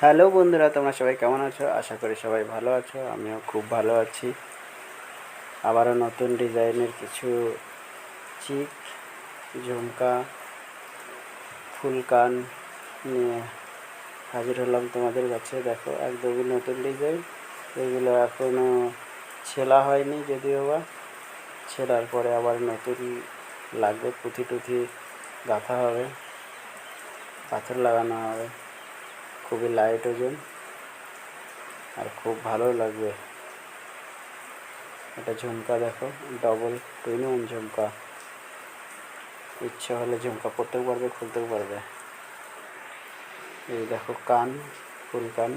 Hello বন্ধুরা, তোমরা সবাই কেমন আছো? আশা করি সবাই ভালো আছো। আমিও খুব ভালো আছি। আবারও নতুন ডিজাইনের কিছু চিক, ঝুমকা, ফুলকান নিয়ে হাজির হলাম তোমাদের কাছে। দেখো, একদমই নতুন ডিজাইন। এগুলো এখনও ছেলা হয়নি, যদিও বা ছেলার পরে আবার নতুন লাগবে। পুঁথি টুথি গাঁথা হবে, পাথর লাগানো হবে। খুবই লাইট ওজন আর খুব ভালো লাগবে। এটা ঝুমকা, দেখো, ডবল টুইন ওয়ান ঝুমকা। ইচ্ছে হলে ঝুমকা পরতেও পারবে, খুলতেও পারবে। এই দেখো কান, ফুল কান,